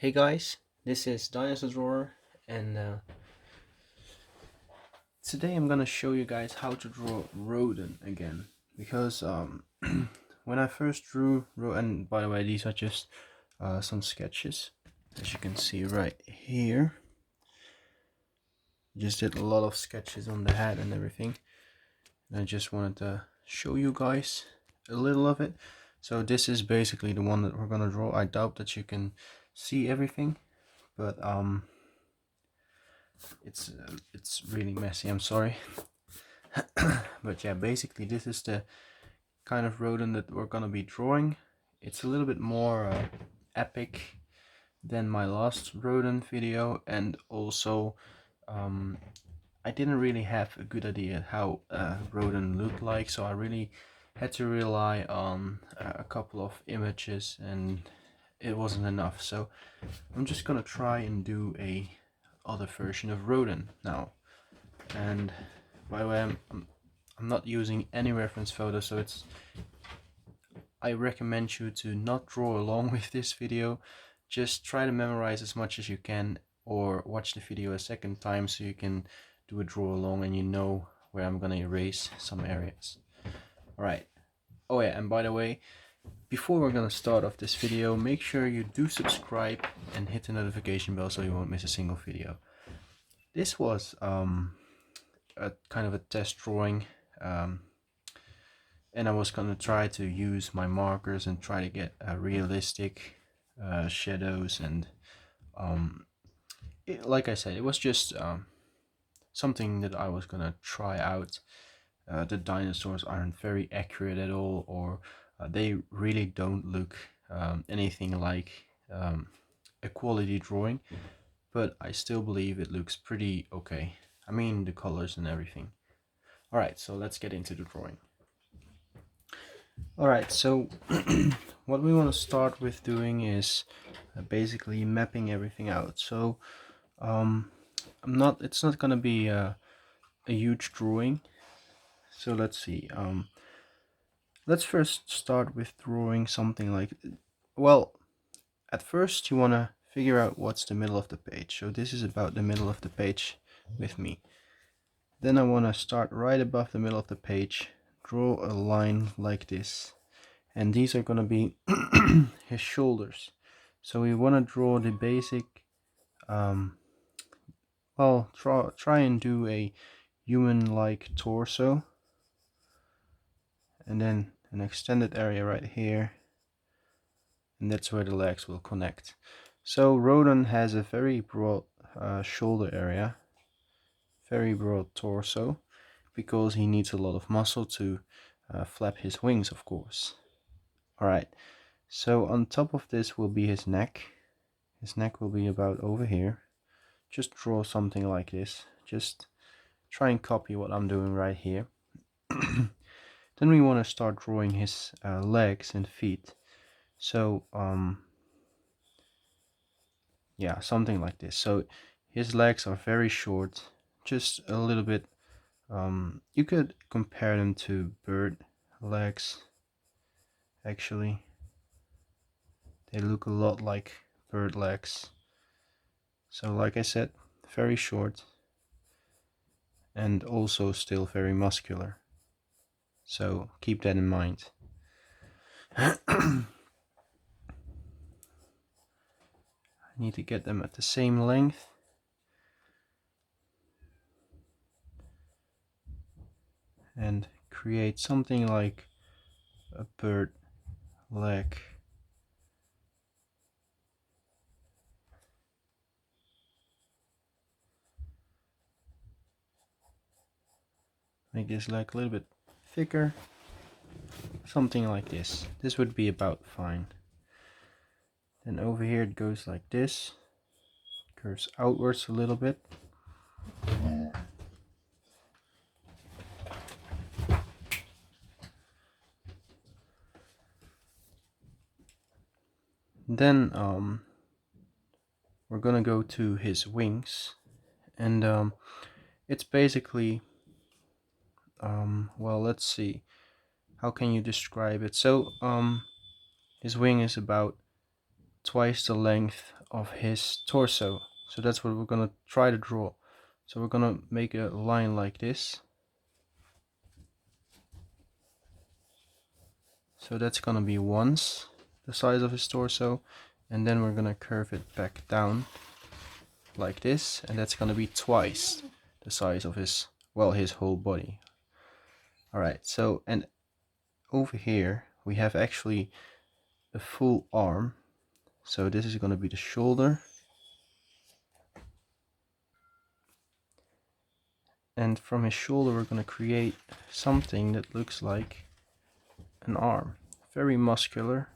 Hey guys, this is Dinosaur Drawer, and today I'm gonna show you guys how to draw Rodan again. Because when I first drew and by the way, these are just some sketches, as you can see right here. Just did a lot of sketches on the head and everything, and I just wanted to show you guys a little of it. So this is basically the one that we're gonna draw. I doubt that you can see everything, but it's really messy, I'm sorry. But yeah, basically this is the kind of Rodan that we're gonna be drawing. It's a little bit more epic than my last Rodan video, and also I didn't really have a good idea how Rodan looked like, so I really had to rely on a couple of images, and it wasn't enough. So I'm just gonna try and do a other version of Rodan now. And by the way, I'm not using any reference photos, so I recommend you to not draw along with this video. Just try to memorize as much as you can, or watch the video a second time so you can do a draw along and you know where I'm gonna erase some areas. Alright. Oh yeah, and by the way, before we're gonna start off this video, make sure you do subscribe and hit the notification bell so you won't miss a single video. This was a kind of a test drawing, and I was gonna try to use my markers and try to get realistic shadows, and like I said, it was just something that I was gonna try out. The dinosaurs aren't very accurate at all, or they really don't look anything like a quality drawing, but I still believe it looks pretty okay. I mean, the colors and everything. Alright, so let's get into the drawing. Alright, so what we want to start with doing is basically mapping everything out. So it's not gonna be a huge drawing. So let's see. Let's first start with drawing something like, well, at first you want to figure out what's the middle of the page. So this is about the middle of the page with me. Then I want to start right above the middle of the page, draw a line like this, and these are going to be his shoulders. So we want to draw the basic, well, try and do a human-like torso, and then an extended area right here, and that's where the legs will connect. So Rodan has a very broad shoulder area, very broad torso, because he needs a lot of muscle to flap his wings, of course. Alright, so on top of this will be his neck. His neck will be about over here. Just draw something like this. Just try and copy what I'm doing right here. Then we want to start drawing his legs and feet. So yeah, something like this. So his legs are very short, just a little bit. You could compare them to bird legs. Actually, they look a lot like bird legs. So like I said, very short and also still very muscular. So keep that in mind. I need to get them at the same length. And create something like a bird leg. Make this leg a little bit thicker. Something like this. This would be about fine. Then over here it goes like this. Curves outwards a little bit. Then we're gonna go to his wings, and it's basically well, let's see, how can you describe it? So his wing is about twice the length of his torso. So that's what we're gonna try to draw. So we're gonna make a line like this. So that's gonna be once the size of his torso, and then we're gonna curve it back down like this, and that's gonna be twice the size of his, well, his whole body. Alright, so, and over here we have actually a full arm. So this is gonna be the shoulder. And from his shoulder we're gonna create something that looks like an arm. Very muscular.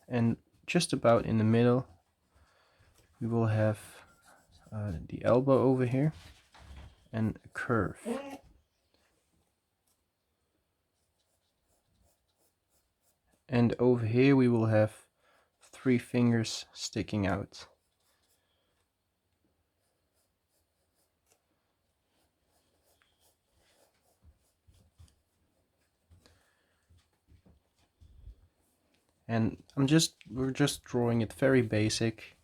And just about in the middle we will have the elbow over here and a curve. And over here we will have 3 fingers sticking out. And we're just drawing it very basic.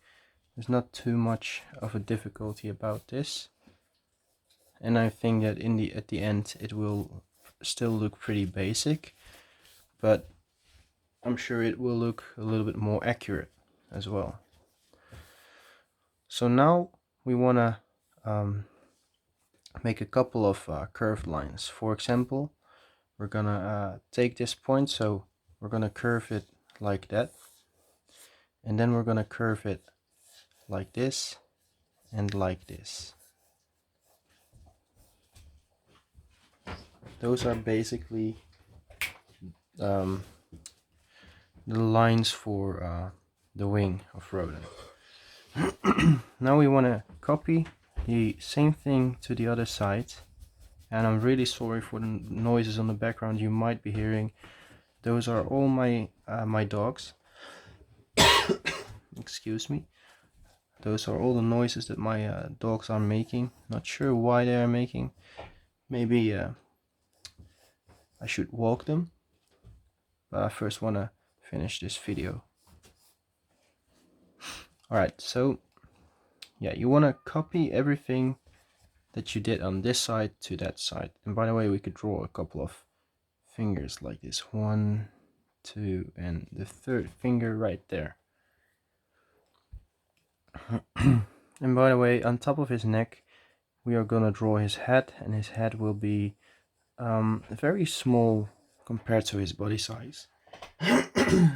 There's not too much of a difficulty about this. And I think that at the end it will still look pretty basic, but I'm sure it will look a little bit more accurate as well. So now we want to make a couple of curved lines. For example, we're gonna take this point, so we're gonna curve it like that, and then we're gonna curve it like this and like this. Those are basically the lines for the wing of Rodan. Now we want to copy the same thing to the other side, and I'm really sorry for the noises on the background you might be hearing. Those are all my my dogs. Excuse me. Those are all the noises that my dogs are making. Not sure why they are making. Maybe I should walk them. But I first want to finish this video. Alright, so yeah, you want to copy everything that you did on this side to that side. And by the way, we could draw a couple of fingers like this. 1, 2, and the third finger right there. And by the way, on top of his neck we are gonna draw his head, and his head will be very small compared to his body size.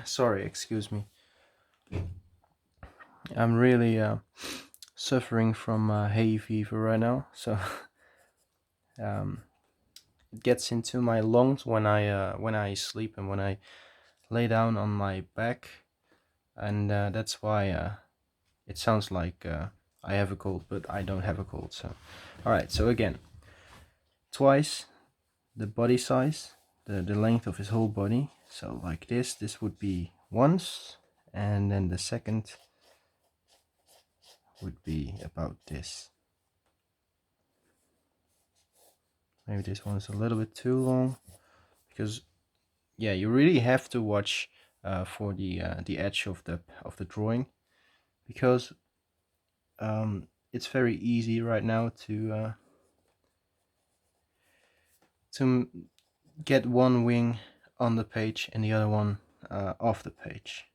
Sorry, excuse me. I'm really suffering from hay fever right now, so it gets into my lungs when I sleep and when I lay down on my back, and that's why it sounds like I have a cold, but I don't have a cold. So alright, so again, twice the body size, the length of his whole body. So like this would be once, and then the second would be about this. Maybe this one is a little bit too long, because yeah, you really have to watch for the edge of the drawing, because it's very easy right now to get one wing on the page and the other one off the page.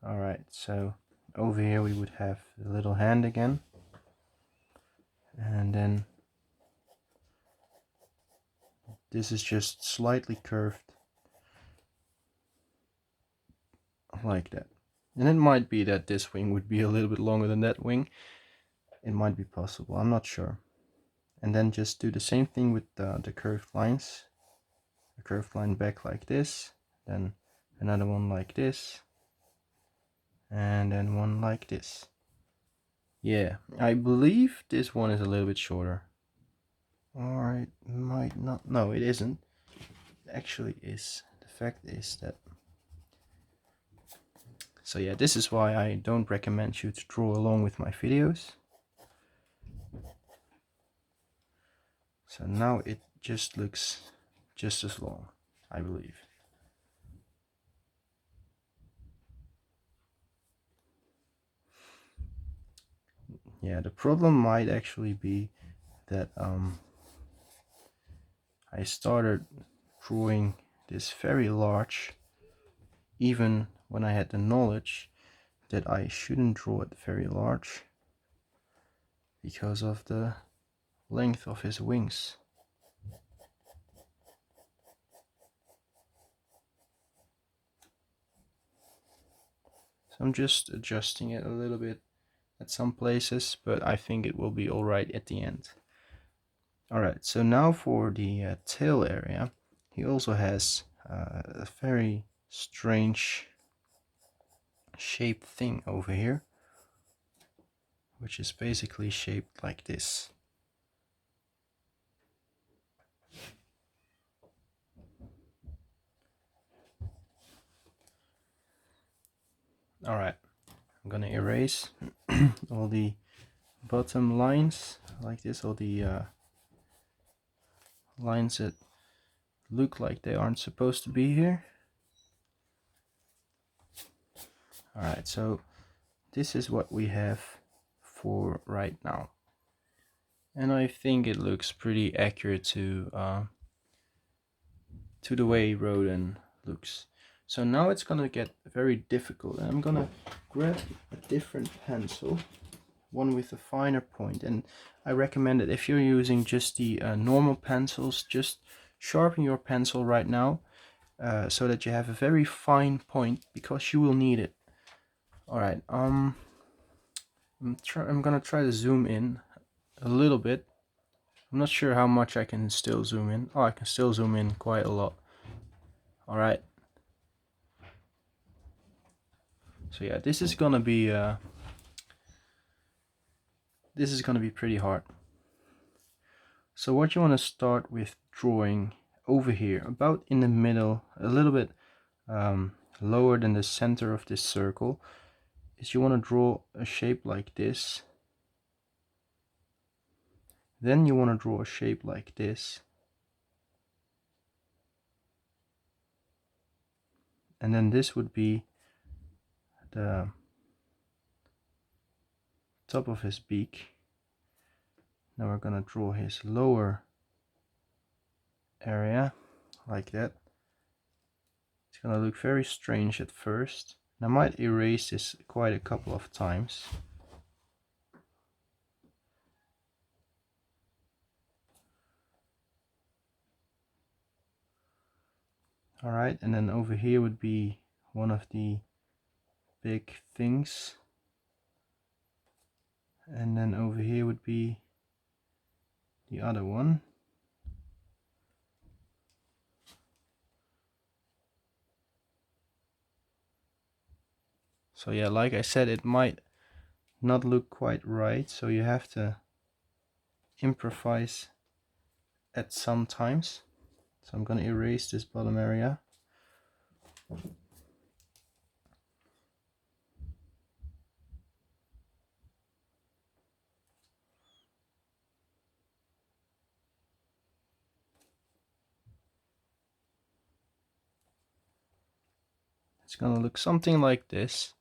Alright, so over here we would have the little hand again, and then this is just slightly curved like that. And it might be that this wing would be a little bit longer than that wing. It might be possible, I'm not sure. And then just do the same thing with the curved lines. A curved line back like this, then another one like this, and then one like this. Yeah, I believe this one is a little bit shorter. Or it might not. No, it isn't. It actually is. The fact is that... So yeah, this is why I don't recommend you to draw along with my videos. So now it just looks just as long, I believe. Yeah, the problem might actually be that I started drawing this very large even when I had the knowledge that I shouldn't draw it very large because of the length of his wings. So I'm just adjusting it a little bit at some places, but I think it will be alright at the end. Alright, so now for the tail area, he also has a very strange shaped thing over here, which is basically shaped like this. Alright, I'm gonna erase all the bottom lines like this, all the lines that look like they aren't supposed to be here. Alright, so this is what we have for right now. And I think it looks pretty accurate to the way Rodan looks. So now it's gonna get very difficult, and I'm gonna grab a different pencil, one with a finer point, and I recommend that if you're using just the normal pencils, just sharpen your pencil right now so that you have a very fine point, because you will need it. Alright, I'm gonna try to zoom in a little bit. I'm not sure how much I can still zoom in. Oh, I can still zoom in quite a lot. Alright. So yeah, this is gonna be pretty hard. So what you want to start with drawing over here, about in the middle, a little bit lower than the center of this circle, is you want to draw a shape like this. Then you want to draw a shape like this. And then this would be the top of his beak. Now we're gonna draw his lower area like that. It's gonna look very strange at first. I might erase this quite a couple of times. Alright, and then over here would be one of the big things. And then over here would be the other one. So yeah, like I said, it might not look quite right, so you have to improvise at some times. So I'm gonna erase this bottom area. It's gonna look something like this.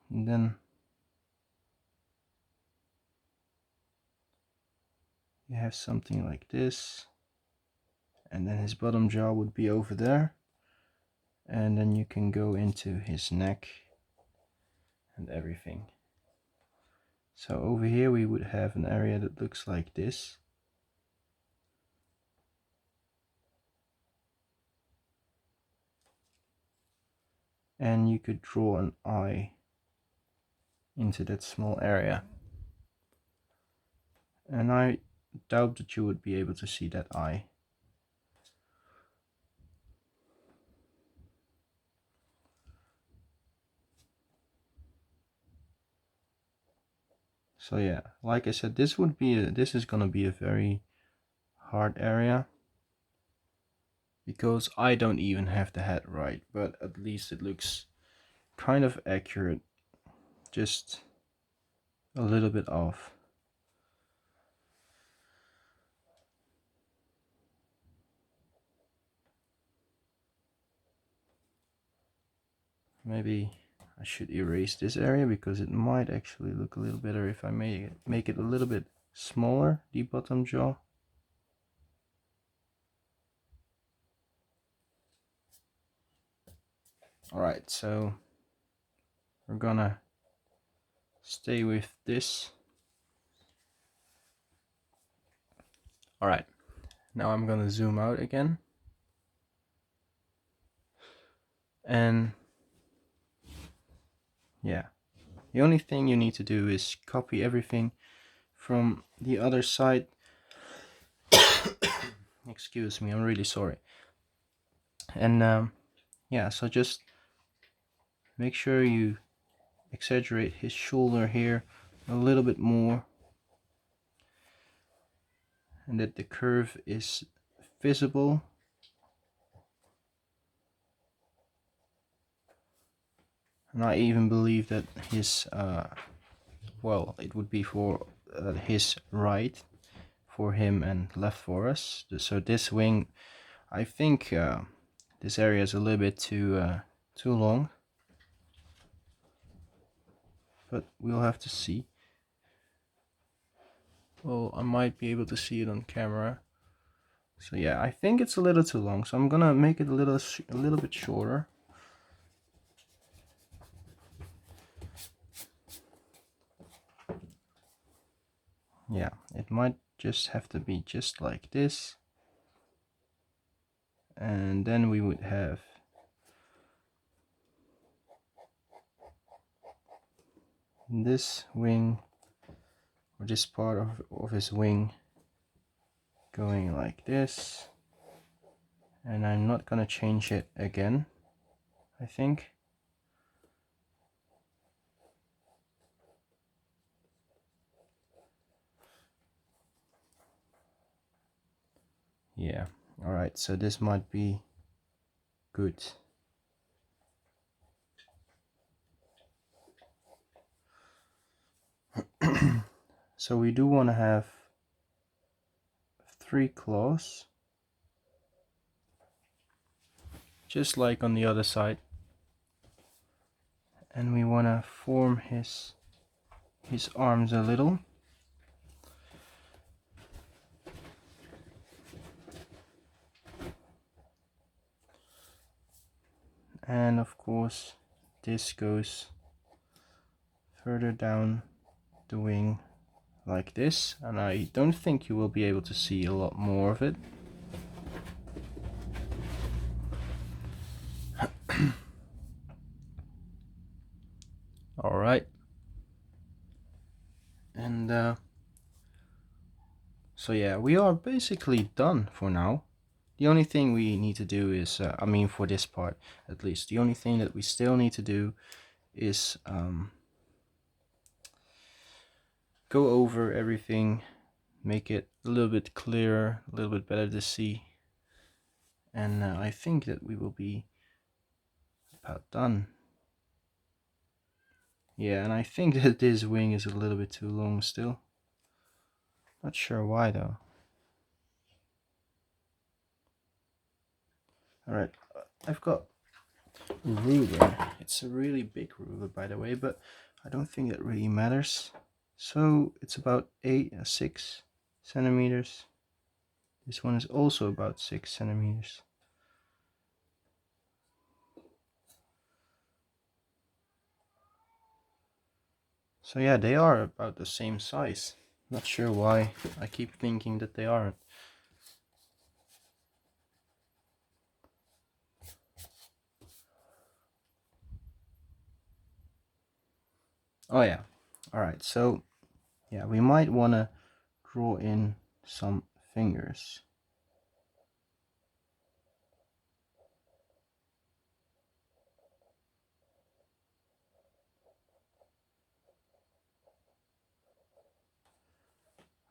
And then you have something like this. And then his bottom jaw would be over there. And then you can go into his neck and everything. So over here we would have an area that looks like this. And you could draw an eye into that small area. And I doubt that you would be able to see that eye. So yeah, like I said, this is gonna be a very hard area, because I don't even have the head right, but at least it looks kind of accurate, just a little bit off. Maybe I should erase this area because it might actually look a little better if I make it a little bit smaller, the bottom jaw. Alright, so we're gonna stay with this. Alright, now I'm gonna zoom out again. And yeah, the only thing you need to do is copy everything from the other side. Excuse me, I'm really sorry. And yeah, so just make sure you exaggerate his shoulder here a little bit more, and that the curve is visible. And I even believe that his well, it would be for his right for him and left for us. So this wing, I think this area is a little bit too long, but we'll have to see. Well, I might be able to see it on camera. So yeah, I think it's a little too long, so I'm gonna make it a little bit shorter. Yeah, it might just have to be just like this. And then we would have this wing, or this part of his wing, going like this. And I'm not gonna change it again, I think. Yeah, alright, so this might be good. So we do want to have 3 claws, just like on the other side. And we want to form his arms a little. And of course this goes further down the wing like this, and I don't think you will be able to see a lot more of it. Alright, and so yeah, we are basically done for now. The only thing we need to do is, I mean for this part at least, the only thing that we still need to do is go over everything, make it a little bit clearer, a little bit better to see, and I think that we will be about done. Yeah, and I think that this wing is a little bit too long still. Not sure why though. Alright, I've got a ruler. It's a really big ruler, by the way, but I don't think that really matters. So it's about 6 centimeters. This one is also about 6 centimeters. So yeah, they are about the same size. Not sure why I keep thinking that they aren't. Oh yeah. Alright, so yeah, we might want to draw in some fingers.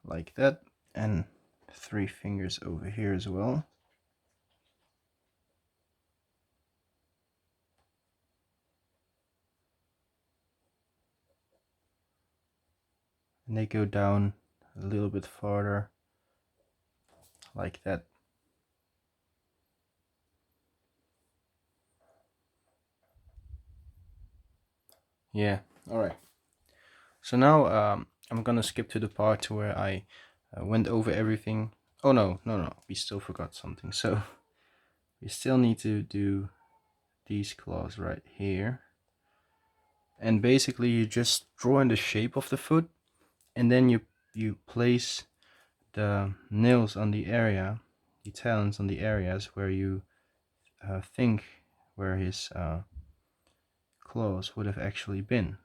Like that, and 3 fingers over here as well. And they go down a little bit farther, like that. Yeah, alright. So now I'm gonna skip to the part where I went over everything. Oh no, no, no, we still forgot something. So we still need to do these claws right here. And basically you just draw in the shape of the foot, and then you place the nails on the area, the talons on the areas where you think where his claws would have actually been.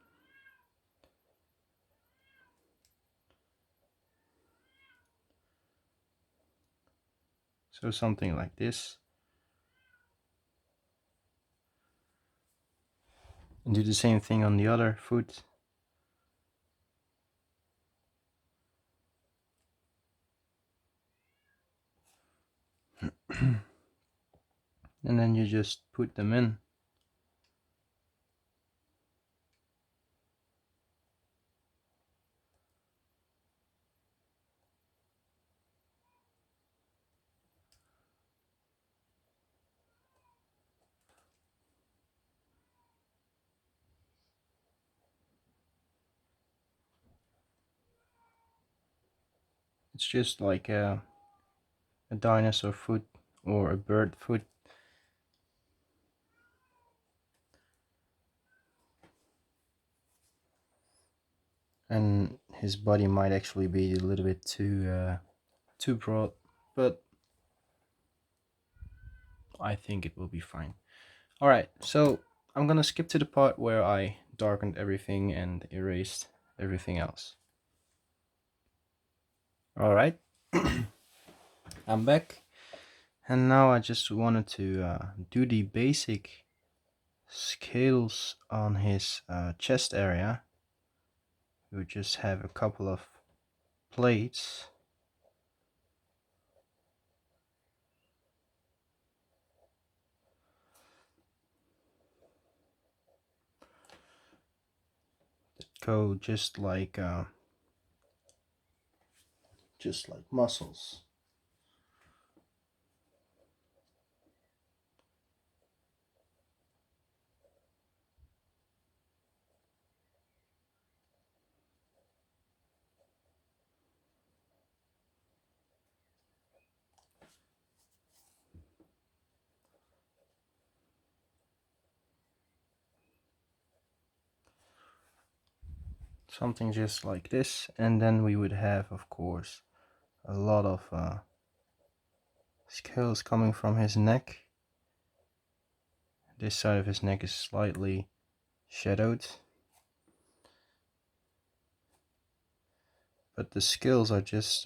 So something like this. And do the same thing on the other foot. And then you just put them in. It's just like a dinosaur foot or a bird foot. And his body might actually be a little bit too broad, but I think it will be fine. Alright, so I'm gonna skip to the part where I darkened everything and erased everything else. Alright, I'm back, and now I just wanted to do the basic scales on his chest area. We just have a couple of plates. That go just like muscles. Something just like this, and then we would have, of course, a lot of scales coming from his neck. This side of his neck is slightly shadowed, but the scales are just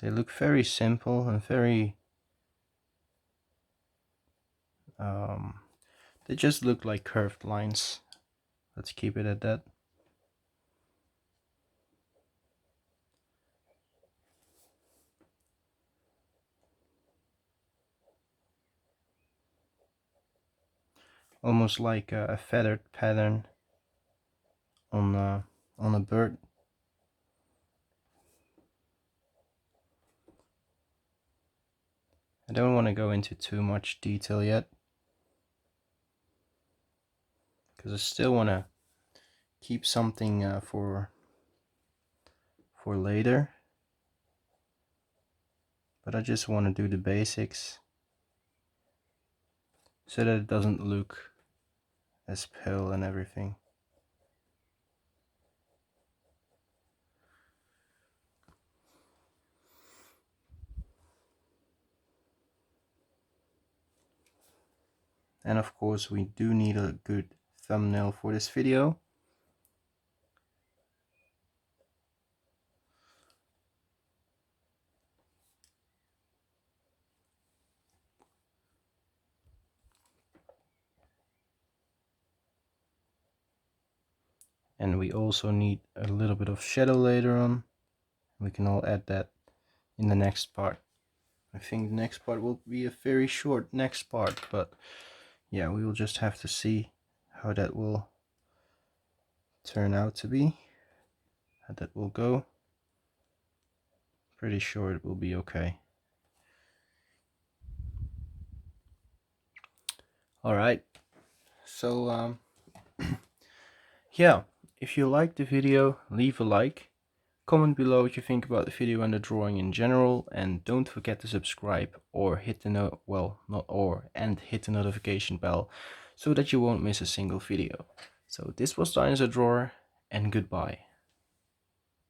they look very simple and very they just look like curved lines. Let's keep it at that. Almost like a feathered pattern on a bird. I don't want to go into too much detail yet, because I still want to keep something for later. But I just want to do the basics so that it doesn't look as pale and everything. And of course we do need a good thumbnail for this video. And we also need a little bit of shadow later on. We can all add that in the next part. I think the next part will be a very short next part, but yeah, we will just have to see how that will turn out to be, how that will go. Pretty sure it will be okay. Alright, so yeah, if you liked the video, leave a like. Comment below what you think about the video and the drawing in general, and don't forget to subscribe or hit the hit the notification bell so that you won't miss a single video. So this was Dinosaur Drawer, and goodbye.